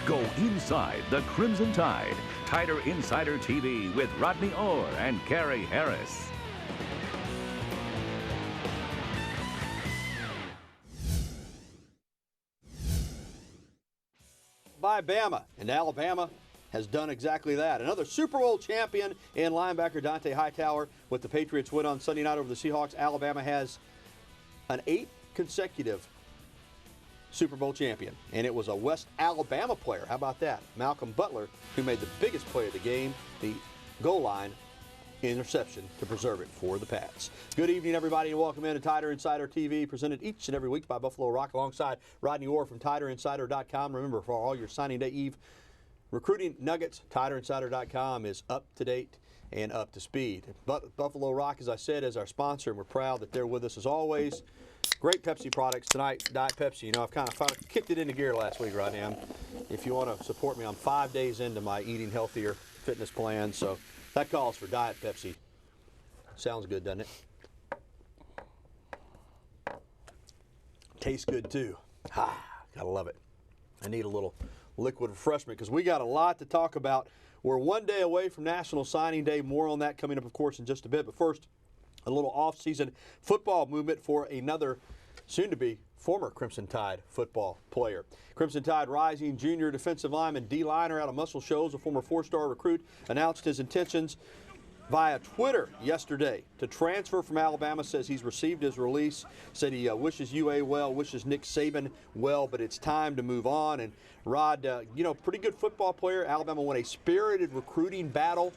Go inside the Crimson Tide. Tider Insider TV with Rodney Orr and Carrie Harris. By Bama, and Alabama has done exactly that. Another Super Bowl champion in linebacker Dante Hightower with the Patriots win on Sunday night over the Seahawks. Alabama has an 8th consecutive Super Bowl champion, and it was a West Alabama player. How about that? Malcolm Butler, who made the biggest play of the game, the goal line interception to preserve it for the Pats. Good evening, everybody, and welcome in to Tider Insider TV, presented each and every week by Buffalo Rock, alongside Rodney Orr from TiderInsider.com. Remember, for all your signing day eve recruiting nuggets, TiderInsider.com is up to date and up to speed. But Buffalo Rock, as I said, is our sponsor, and we're proud that they're with us as always. Great Pepsi products tonight. Diet Pepsi. You know, I've kind of kicked it into gear last week, Rodney. If you want to support me, I'm 5 days into my eating healthier fitness plan, so that calls for Diet Pepsi. Sounds good, doesn't it? Tastes good too. Gotta love it. I need a little liquid refreshment because we got a lot to talk about. We're 1 day away from National Signing Day. More on that coming up, of course, in just a bit. But first, a little off-season football movement for another soon-to-be former Crimson Tide football player. Crimson Tide rising junior defensive lineman D-liner out of Muscle Shoals, a former 4-star recruit, announced his intentions via Twitter yesterday to transfer from Alabama. Says he's received his release, said he wishes UA well, wishes Nick Saban well, but it's time to move on. And Rod, pretty good football player. Alabama won a spirited recruiting battle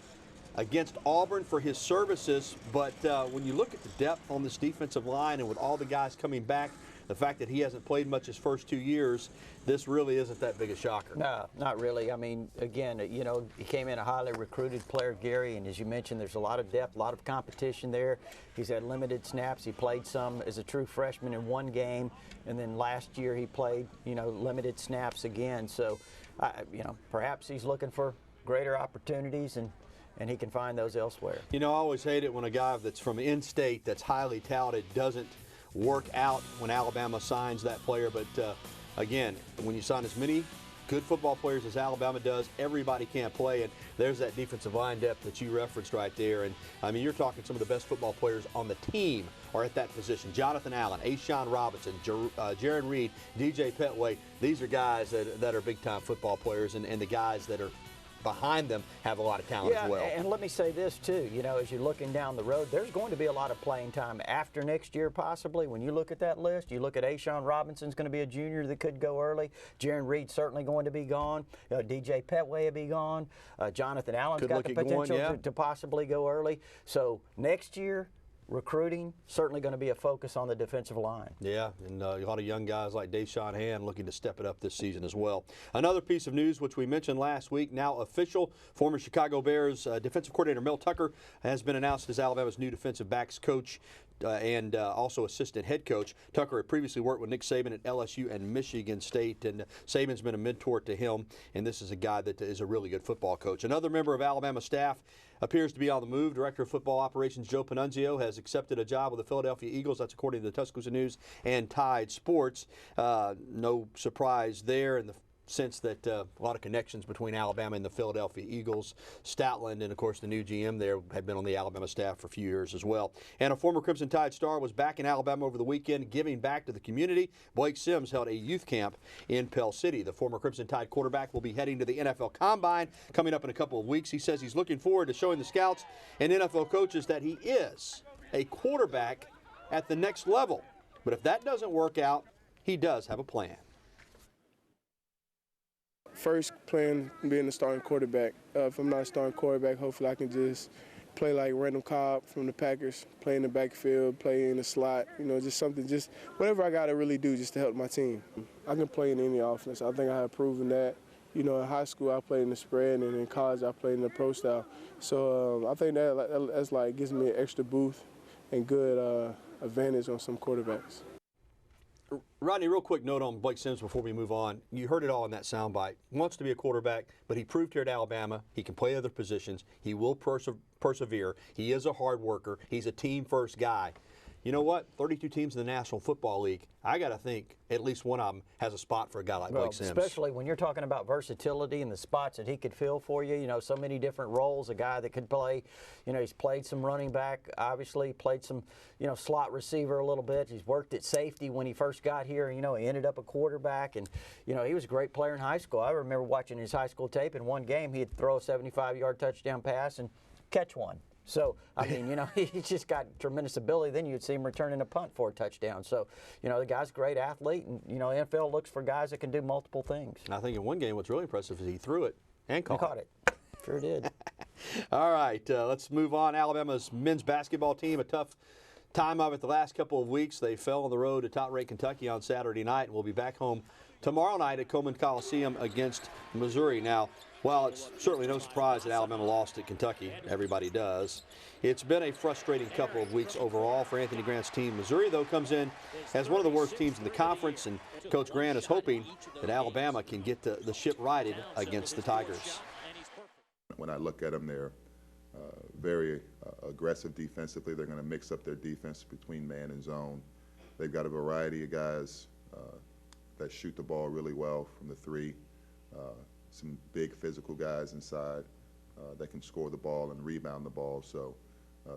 against Auburn for his services, but when you look at the depth on this defensive line and with all the guys coming back, the fact that he hasn't played much his first 2 years, this really isn't that big a shocker. No, not really. I mean, again, he came in a highly recruited player, Gary, and as you mentioned, there's a lot of depth, a lot of competition there. He's had limited snaps. He played some as a true freshman in one game, and then last year he played, limited snaps again. So, perhaps he's looking for greater opportunities, and he can find those elsewhere. I always hate it when a guy that's from in-state that's highly touted doesn't work out when Alabama signs that player. But, again, when you sign as many good football players as Alabama does, everybody can't play. And there's that defensive line depth that you referenced right there. And, you're talking some of the best football players on the team are at that position. Jonathan Allen, Ashawn Robinson, Jaron Reed, DJ Petway. These are guys that are big-time football players, and the guys that are behind them have a lot of talent as well. And let me say this too, as you're looking down the road, there's going to be a lot of playing time after next year possibly. When you look at that list, you look at Ashawn Robinson's going to be a junior that could go early. Jaron Reed's certainly going to be gone. DJ Petway will be gone. Jonathan Allen's got the potential to possibly go early. So next year, recruiting certainly going to be a focus on the defensive line. Yeah, and a lot of young guys like Deshaun Hand looking to step it up this season as well. Another piece of news which we mentioned last week, now official, former Chicago Bears defensive coordinator Mel Tucker has been announced as Alabama's new defensive backs coach and also assistant head coach. Tucker had previously worked with Nick Saban at LSU and Michigan State, and Saban's been a mentor to him, and this is a guy that is a really good football coach. Another member of Alabama staff appears to be on the move. Director of Football Operations Joe Panunzio has accepted a job with the Philadelphia Eagles. That's according to the Tuscaloosa News and Tide Sports. No surprise there in the sense that a lot of connections between Alabama and the Philadelphia Eagles. Stoutland and, of course, the new GM there had been on the Alabama staff for a few years as well. And a former Crimson Tide star was back in Alabama over the weekend giving back to the community. Blake Sims held a youth camp in Pell City. The former Crimson Tide quarterback will be heading to the NFL Combine coming up in a couple of weeks. He says he's looking forward to showing the scouts and NFL coaches that he is a quarterback at the next level. But if that doesn't work out, he does have a plan. First, playing, being a starting quarterback. If I'm not a starting quarterback, hopefully I can just play like Randall Cobb from the Packers, play in the backfield, play in the slot, just something, just whatever I got to really do just to help my team. I can play in any offense. I think I have proven that. In high school I played in the spread, and in college I played in the pro style. So I think that's like gives me an extra boost and good advantage on some quarterbacks. Rodney, real quick note on Blake Sims before we move on. You heard it all in that soundbite. He wants to be a quarterback, but he proved here at Alabama he can play other positions. He will persevere. He is a hard worker. He's a team-first guy. you know what? 32 teams in the National Football League. I got to think at least one of them has a spot for a guy like Blake Sims. Especially when you're talking about versatility and the spots that he could fill for you. You know, so many different roles. A guy that could play, you know, he's played some running back, obviously, played some, you know, slot receiver a little bit. He's worked at safety when he first got here. You know, he ended up a quarterback, and, you know, he was a great player in high school. I remember watching his high school tape. In one game, he'd throw a 75-yard touchdown pass and catch one. So, I mean, you know, he's just got tremendous ability. Then you'd see him returning a punt for a touchdown. So, you know, the guy's a great athlete, and, you know, NFL looks for guys that can do multiple things. I think in one game what's really impressive is he threw it and caught it. Sure did. All right, let's move on. Alabama's men's basketball team, a tough time of it the last couple of weeks. They fell on the road to top-ranked Kentucky on Saturday night, and will be back home tomorrow night at Coleman Coliseum against Missouri. Now, while it's certainly no surprise that Alabama lost at Kentucky, everybody does, it's been a frustrating couple of weeks overall for Anthony Grant's team. Missouri, though, comes in as one of the worst teams in the conference, and Coach Grant is hoping that Alabama can get the ship righted against the Tigers. When I look at them, they're very aggressive defensively. They're going to mix up their defense between man and zone. They've got a variety of guys that shoot the ball really well from the three. Some big physical guys inside that can score the ball and rebound the ball. So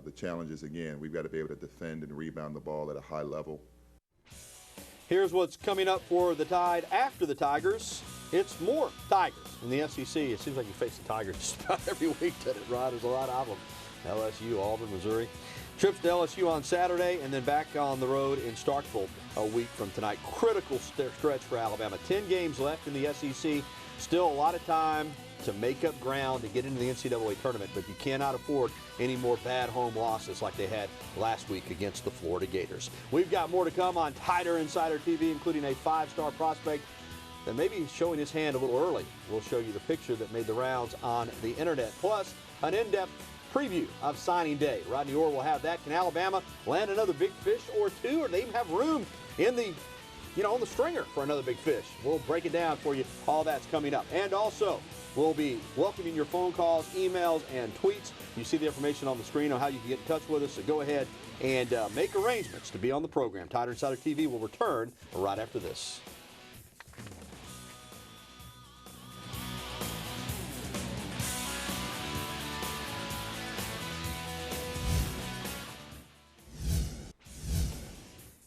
the challenge is, again, we've got to be able to defend and rebound the ball at a high level. Here's what's coming up for the Tide after the Tigers. It's more Tigers in the SEC. It seems like you face the Tigers just about every week, doesn't it, Rod? There's a lot of them. LSU, Auburn, Missouri. Trips to LSU on Saturday, and then back on the road in Starkville a week from tonight. Critical stretch for Alabama. 10 games left in the SEC. Still a lot of time to make up ground to get into the NCAA tournament, but you cannot afford any more bad home losses like they had last week against the Florida Gators. We've got more to come on Tider Insider TV, including a 5-star prospect that may be showing his hand a little early. We'll show you the picture that made the rounds on the internet, plus an in-depth preview of signing day. Rodney Orr will have that. Can Alabama land another big fish or two, or do they even have room in the on the stringer for another big fish? We'll break it down for you. All that's coming up. And also, we'll be welcoming your phone calls, emails, and tweets. You see the information on the screen on how you can get in touch with us, so go ahead and make arrangements to be on the program. Tider Insider TV will return right after this.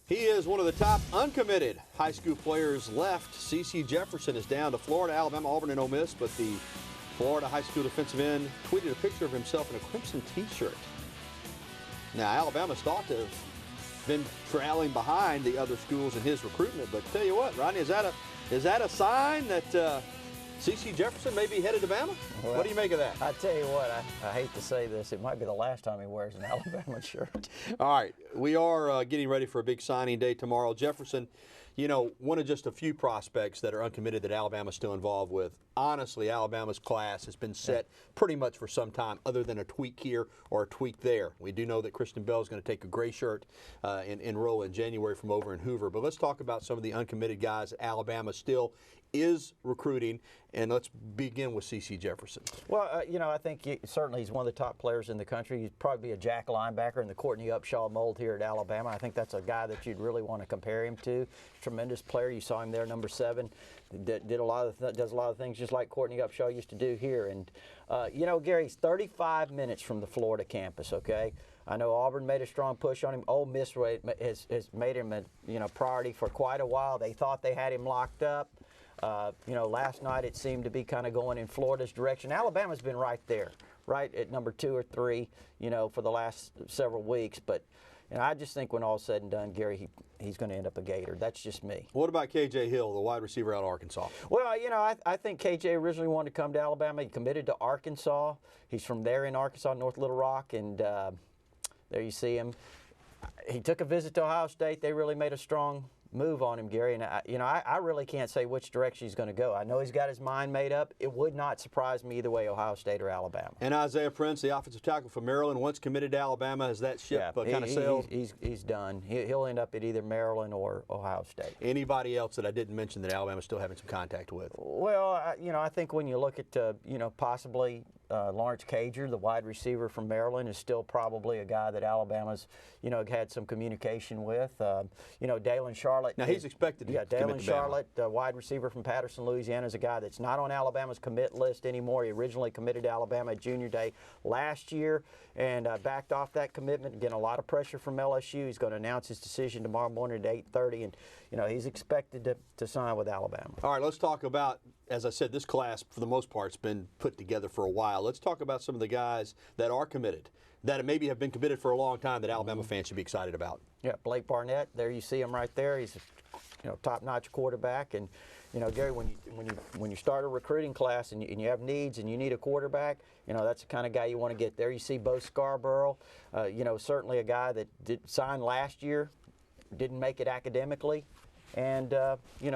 He is one of the top uncommitted high school players left. C.C. Jefferson is down to Florida, Alabama, Auburn, and Ole Miss, but the Florida high school defensive end tweeted a picture of himself in a crimson T-shirt. Now, Alabama's thought to have been trailing behind the other schools in his recruitment, but tell you what, Rodney, is that a sign that C.C. Jefferson may be headed to Bama? Well, what do you make of that? I tell you what, I hate to say this, it might be the last time he wears an Alabama shirt. All right, we are getting ready for a big signing day tomorrow. Jefferson, one of just a few prospects that are uncommitted that Alabama's still involved with. Honestly, Alabama's class has been set pretty much for some time, other than a tweak here or a tweak there. We do know that Kristen Bell is going to take a gray shirt and enroll in January from over in Hoover. But let's talk about some of the uncommitted guys that Alabama still is recruiting, and let's begin with C.C. Jefferson. Well, I think certainly he's one of the top players in the country. He'd probably be a jack linebacker in the Courtney Upshaw mold here at Alabama. I think that's a guy that you'd really want to compare him to. Tremendous player. You saw him there, number 7. Does a lot of things just like Courtney Upshaw used to do here. And Gary, he's 35 minutes from the Florida campus. Okay. I know Auburn made a strong push on him. Ole Miss has made him a priority for quite a while. They thought they had him locked up. Last night it seemed to be kind of going in Florida's direction. Alabama's been right there, right at number 2 or 3, for the last several weeks. But I just think when all's said and done, Gary, he's going to end up a Gator. That's just me. What about K.J. Hill, the wide receiver out of Arkansas? Well, I think K.J. originally wanted to come to Alabama. He committed to Arkansas. He's from there in Arkansas, North Little Rock, and there you see him. He took a visit to Ohio State. They really made a strong move on him, Gary, and I really can't say which direction he's going to go. I know he's got his mind made up. It would not surprise me either way, Ohio State or Alabama. And Isaiah Prince, the offensive tackle for Maryland, once committed to Alabama, has that ship kind of sailed? He's done. He'll end up at either Maryland or Ohio State. Anybody else that I didn't mention that Alabama's still having some contact with? Well, I think when you look at possibly Lawrence Cager, the wide receiver from Maryland, is still probably a guy that Alabama's, had some communication with. Dalen Charlotte. Now he's expected to commit Dalen to Bama. Charlotte, the wide receiver from Patterson, Louisiana, is a guy that's not on Alabama's commit list anymore. He originally committed to Alabama at Junior Day last year and backed off that commitment. Again, a lot of pressure from LSU. He's going to announce his decision tomorrow morning at 8:30, and he's expected to sign with Alabama. All right, let's talk about, as I said, this class for the most part has been put together for a while. Let's talk about some of the guys that are committed, that maybe have been committed for a long time, that Alabama fans should be excited about. Yeah, Blake Barnett, there you see him right there. He's a top-notch quarterback, and Gary, when you start a recruiting class and you have needs and you need a quarterback, that's the kind of guy you want to get there. You see Bo Scarborough, certainly a guy that did sign last year, didn't make it academically. And,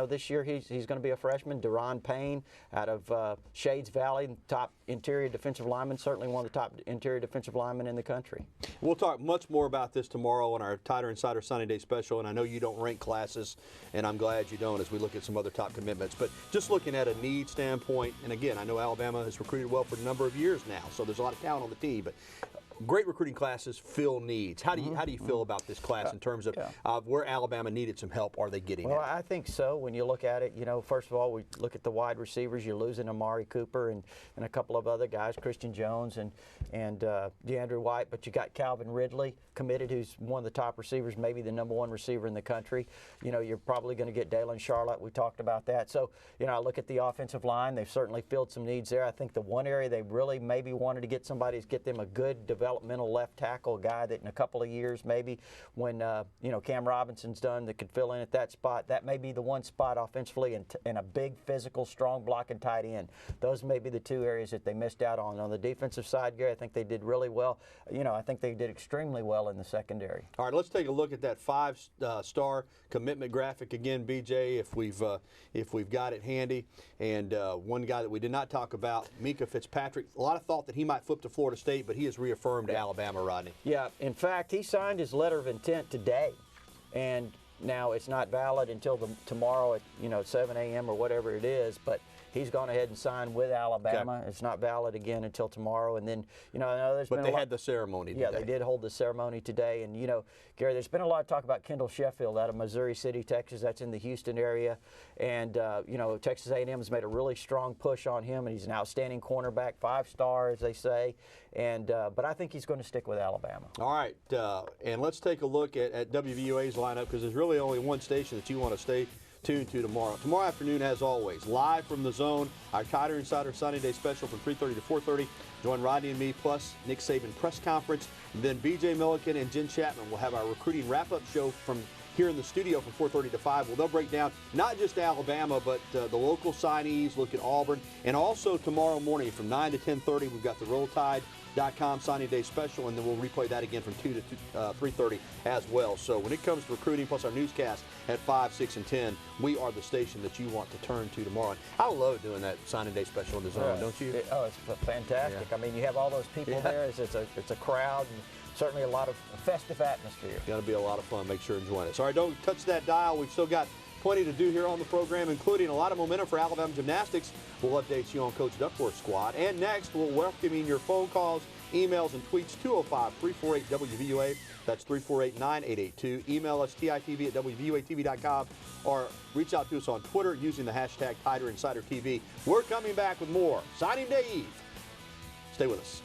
this year he's going to be a freshman. Deron Payne out of Shades Valley, top interior defensive lineman, certainly one of the top interior defensive linemen in the country. We'll talk much more about this tomorrow on our Tighter Insider Sunny Day special, and I know you don't rank classes, and I'm glad you don't as we look at some other top commitments. But just looking at a need standpoint, and again, I know Alabama has recruited well for a number of years now, so there's a lot of talent on the team, but great recruiting classes fill needs. How do you feel about this class in terms of where Alabama needed some help? Are they getting Well, it? I think so. When you look at it, first of all, we look at the wide receivers. You're losing Amari Cooper and a couple of other guys, Christian Jones and DeAndre White, but you got Calvin Ridley committed, who's one of the top receivers, maybe the #1 receiver in the country. You're probably going to get Dalen Charlotte. We talked about that. So, I look at the offensive line. They've certainly filled some needs there. I think the one area they really maybe wanted to get somebody is get them a good developmental left tackle, guy that in a couple of years maybe when Cam Robinson's done that could fill in at that spot. That may be the one spot offensively and a big physical, strong blocking tight end. Those may be the two areas that they missed out on. On the defensive side, Gary, I think they did really well. I think they did extremely well in the secondary. All right, let's take a look at that 5-star commitment graphic again, BJ, if we've got it handy. And one guy that we did not talk about, Mika Fitzpatrick. A lot of thought that he might flip to Florida State, but he has reaffirmed Alabama, Rodney. Yeah, in fact, he signed his letter of intent today, and now it's not valid until tomorrow at 7 a.m. or whatever it is, but he's gone ahead and signed with Alabama. Okay. It's not valid again until tomorrow, and then I know there's been had the ceremony today. Yeah, they did hold the ceremony today, and Gary, there's been a lot of talk about Kendall Sheffield out of Missouri City, Texas. That's in the Houston area, and Texas A&M has made a really strong push on him, and he's an outstanding cornerback, 5-star as they say, and but I think he's going to stick with Alabama. All right, and let's take a look at WVUA's lineup, because there's really only one station that you want to stay tuned to tomorrow. Tomorrow afternoon, as always, live from the Zone, our Tighter Insider Sunny Day special from 3:30 to 4:30. Join Rodney and me, plus Nick Saban press conference. And then B.J. Milliken and Jen Chapman will have our recruiting wrap-up show from here in the studio from 4:30 to 5. Well, they'll break down not just Alabama, but the local signees, look at Auburn. And also tomorrow morning from 9 to 10:30, we've got the RollTide.com Signing Day special, and then we'll replay that again from 2 to 3:30 as well. So when it comes to recruiting, plus our newscast at 5, 6, and 10, we are the station that you want to turn to tomorrow. And I love doing that Signing Day special in the Zone, don't you? It's fantastic. Yeah. I mean, you have all those people there. It's a crowd, and certainly a lot of festive atmosphere. It's going to be a lot of fun. Make sure and join us. All right, don't touch that dial. We've still got plenty to do here on the program, including a lot of momentum for Alabama gymnastics. We'll update you on Coach Duckworth's squad. And next, we'll welcome in your phone calls, emails, and tweets, 205-348-WVUA. That's 348-9882. Email us, TITV@WVUATV.com, or reach out to us on Twitter using the hashtag TighterInsiderTV. We're coming back with more Signing Day Eve. Stay with us.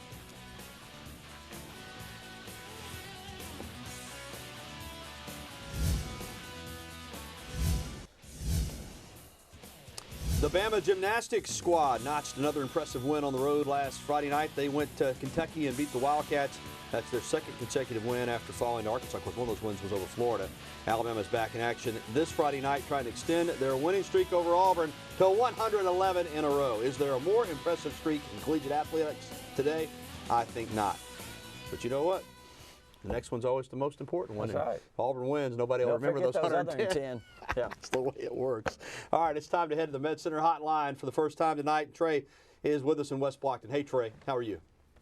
The Bama gymnastics squad notched another impressive win on the road last Friday night. They went to Kentucky and beat the Wildcats. That's their second consecutive win after falling to Arkansas. Of course, one of those wins was over Florida. Alabama's back in action this Friday night, trying to extend their winning streak over Auburn to 111 in a row. Is there a more impressive streak in collegiate athletics today? I think not. But you know what? The next one's always the most important one. That's right. If Auburn wins, nobody will remember those 110. Yeah. That's the way it works. All right, it's time to head to the Med Center hotline for the first time tonight. Trey is with us in West Blockton. Hey, Trey, how are you?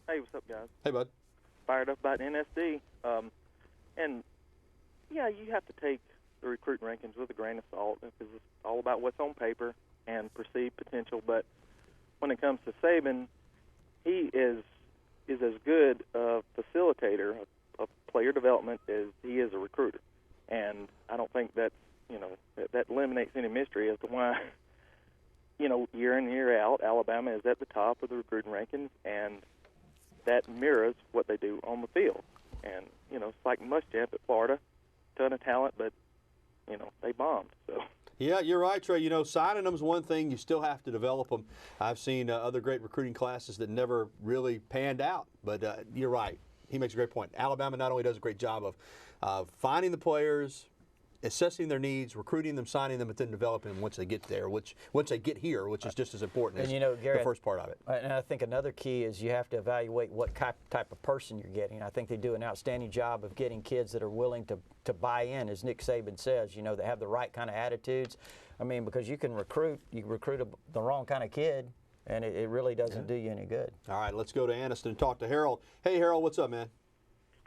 Hey, what's up, guys? Hey, bud. Fired up about NSD. And, yeah, you have to take the recruiting rankings with a grain of salt because it's all about what's on paper and perceived potential. But when it comes to Saban, he is as good a facilitator of player development as he is a recruiter. And I don't think that's, that eliminates any mystery as to why, year in, year out, Alabama is at the top of the recruiting rankings, and that mirrors what they do on the field. And, it's like Muschamp at Florida, ton of talent, but, they bombed. So. Yeah, you're right, Trey. Signing them's one thing. You still have to develop them. I've seen other great recruiting classes that never really panned out. But you're right. He makes a great point. Alabama not only does a great job of finding the players, assessing their needs, recruiting them, signing them, but then developing them once they get there, once they get here, which is just as important as Gary, the first part of it. And I think another key is you have to evaluate what type of person you're getting. I think they do an outstanding job of getting kids that are willing to buy in, as Nick Saban says, that have the right kind of attitudes. I mean, because you recruit the wrong kind of kid, and it really doesn't do you any good. All right, let's go to Anniston and talk to Harold. Hey, Harold, what's up, man?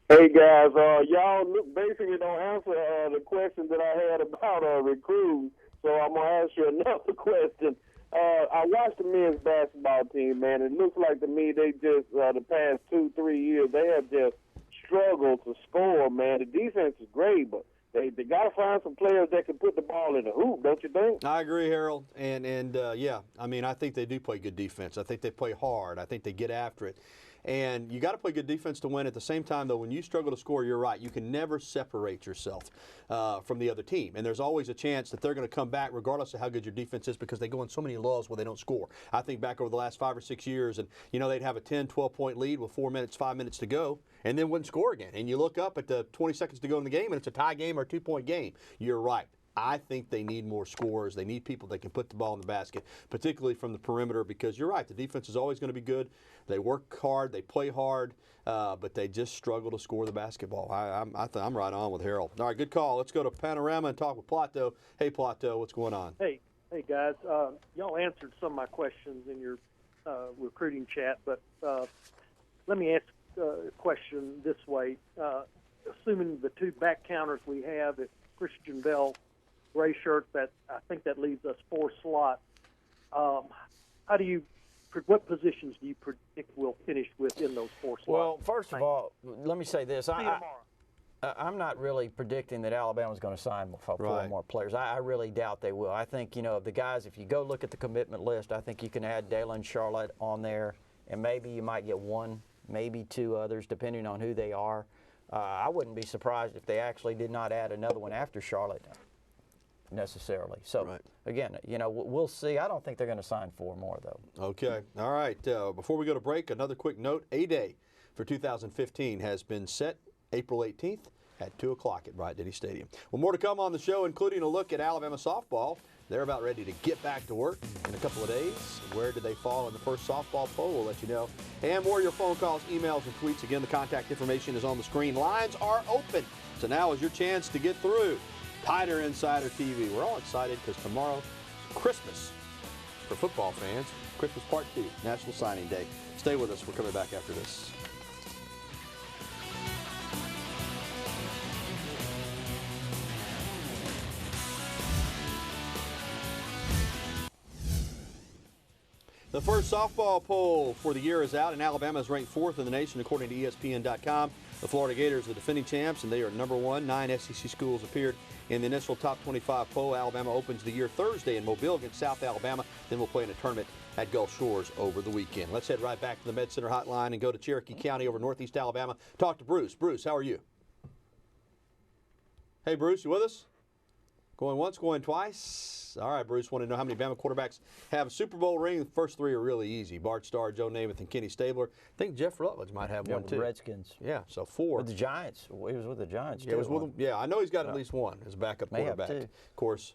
Hey guys, y'all basically don't answer the question that I had about recruiting, so I'm gonna ask you another question. I watched the men's basketball team, man. It looks like to me they just the past 2-3 years they have just struggled to score, man. The defense is great, but they got to find some players that can put the ball in the hoop, don't you think? I agree, Harold, and yeah, I mean I think they do play good defense. I think they play hard. I think they get after it. And you got to play good defense to win. At the same time, though, when you struggle to score, you're right. You can never separate yourself from the other team. And there's always a chance that they're going to come back regardless of how good your defense is because they go in so many lulls where they don't score. I think back over the last 5 or 6 years, and, they'd have a 10, 12-point lead with 4 minutes, 5 minutes to go, and then wouldn't score again. And you look up at the 20 seconds to go in the game, and it's a tie game or a 2-point game. You're right. I think they need more scorers. They need people that can put the ball in the basket, particularly from the perimeter, because you're right. The defense is always going to be good. They work hard. They play hard, but they just struggle to score the basketball. I'm right on with Harold. All right, good call. Let's go to Panorama and talk with Plato. Hey, Plato, what's going on? Hey, guys. Y'all answered some of my questions in your recruiting chat, but let me ask a question this way. Assuming the 2 back counters we have, if Christian Bell, gray shirt, that I think that leaves us 4 slots. What positions do you predict we'll finish with in those 4 slots? Well, first of all, let me say this. I'm not really predicting that Alabama's going to sign 4 more players. I really doubt they will. I think, the guys, if you go look at the commitment list, I think you can add Dalen Charlotte on there, and maybe you might get 1, maybe 2 others, depending on who they are. I wouldn't be surprised if they actually did not add another one after Charlotte necessarily. So, again, we'll see. I don't think they're going to sign 4 more, though. Okay. All right. Before we go to break, another quick note. A-Day for 2015 has been set April 18th at 2 o'clock at Bryant Denny Stadium. Well, more to come on the show, including a look at Alabama softball. They're about ready to get back to work in a couple of days. Where did they fall in the first softball poll? We'll let you know. And more of your phone calls, emails, and tweets. Again, the contact information is on the screen. Lines are open. So now is your chance to get through. Tighter Insider TV. We're all excited because tomorrow, Christmas for football fans. Christmas Part 2, National Signing Day. Stay with us. We're coming back after this. The first softball poll for the year is out, and Alabama is ranked 4th in the nation according to ESPN.com. The Florida Gators are the defending champs, and they are number 1. 9 SEC schools appeared in the initial top 25 poll. Alabama opens the year Thursday in Mobile against South Alabama. Then we'll play in a tournament at Gulf Shores over the weekend. Let's head right back to the Med Center hotline and go to Cherokee County over northeast Alabama. Talk to Bruce. Bruce, how are you? Hey, Bruce, you with us? Going once, going twice. All right, Bruce, want to know how many Bama quarterbacks have a Super Bowl ring? The first 3 are really easy. Bart Starr, Joe Namath, and Kenny Stabler. I think Jeff Rutledge might have one, with too. The Redskins. Yeah, so 4. With the Giants. He was with the Giants, too. Yeah, was with them. Yeah, I know he's got at least 1 as a backup quarterback. Have 2. Of course,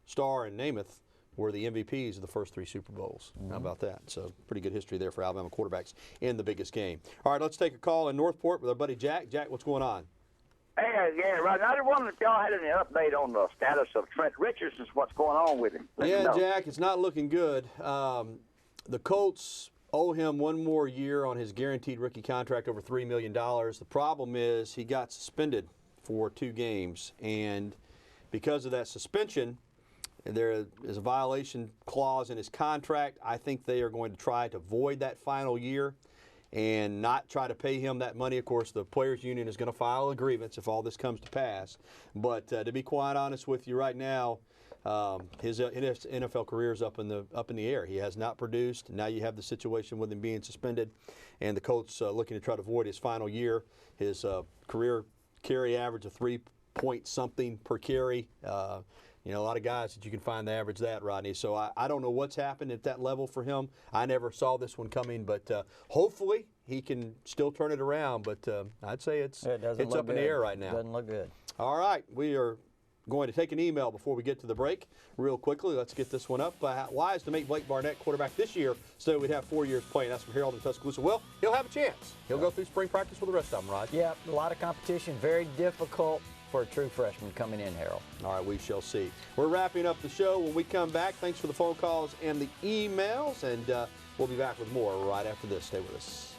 Starr and Namath were the MVPs of the first 3 Super Bowls. How about that? So pretty good history there for Alabama quarterbacks in the biggest game. All right, let's take a call in Northport with our buddy Jack. Jack, what's going on? Hey, yeah, Rodney. I just wondered if y'all had any update on the status of Trent Richardson, what's going on with him. Yeah, Jack, it's not looking good. The Colts owe him 1 more year on his guaranteed rookie contract, over $3 million. The problem is he got suspended for 2 games, and because of that suspension, There is a violation clause in his contract. I think they are going to try to void that final year and not try to pay him that money. Of course, the Players Union is going to file a grievance if all this comes to pass. But to be quite honest with you right now, his NFL career is up in the air. He has not produced. Now you have the situation with him being suspended, and the Colts looking to try to void his final year. His career carry average of 3-point-something per carry. A lot of guys that you can find the average that, Rodney. So I don't know what's happened at that level for him. I never saw this one coming, but hopefully he can still turn it around. But I'd say it's up in the air right now. Doesn't look good. All right, we are going to take an email before we get to the break. Real quickly, let's get this one up. Wise to make Blake Barnett quarterback this year so we'd have 4 years playing. That's from Harold in Tuscaloosa. Well, he'll have a chance. He'll go through spring practice with the rest of them, Rod. Yeah, a lot of competition. Very difficult for a true freshman coming in, Harold. All right, we shall see. We're wrapping up the show. When we come back, thanks for the phone calls and the emails, and we'll be back with more right after this. Stay with us.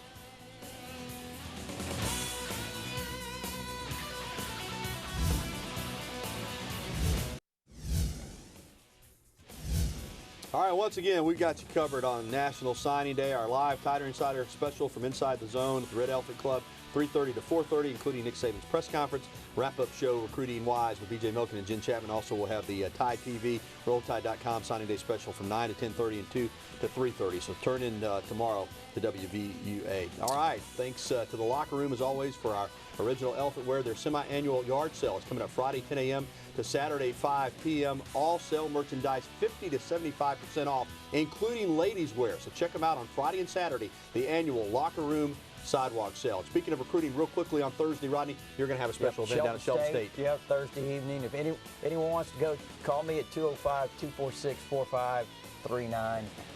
All right, once again, we've got you covered on National Signing Day, our live Tiger Insider special from Inside the Zone at the Red Elephant Club, 3:30 to 4:30, including Nick Saban's press conference, wrap-up show, Recruiting Wise with B.J. Milken and Jen Chapman. Also, we'll have the Tide TV, RollTide.com Signing Day special from 9 to 10:30 and 2 to 3:30. So turn in tomorrow to WVUA. All right, thanks to the Locker Room, as always, for our original Elephant Wear. Their semi-annual yard sale is coming up Friday, 10 a.m. to Saturday, 5 p.m. All sale merchandise 50 to 75% off, including ladies' wear. So check them out on Friday and Saturday, the annual Locker Room Sidewalk Sale. Speaking of recruiting, real quickly on Thursday, Rodney, you're going to have a special event down at Shelton State. Yeah, Thursday evening. If anyone wants to go, call me at 205-246-4539,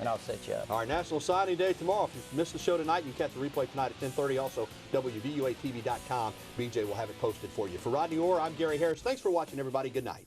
and I'll set you up. All right, National Signing Day tomorrow. If you missed the show tonight, you can catch the replay tonight at 10:30. Also, WVUATV.com. BJ will have it posted for you. For Rodney Orr, I'm Gary Harris. Thanks for watching, everybody. Good night.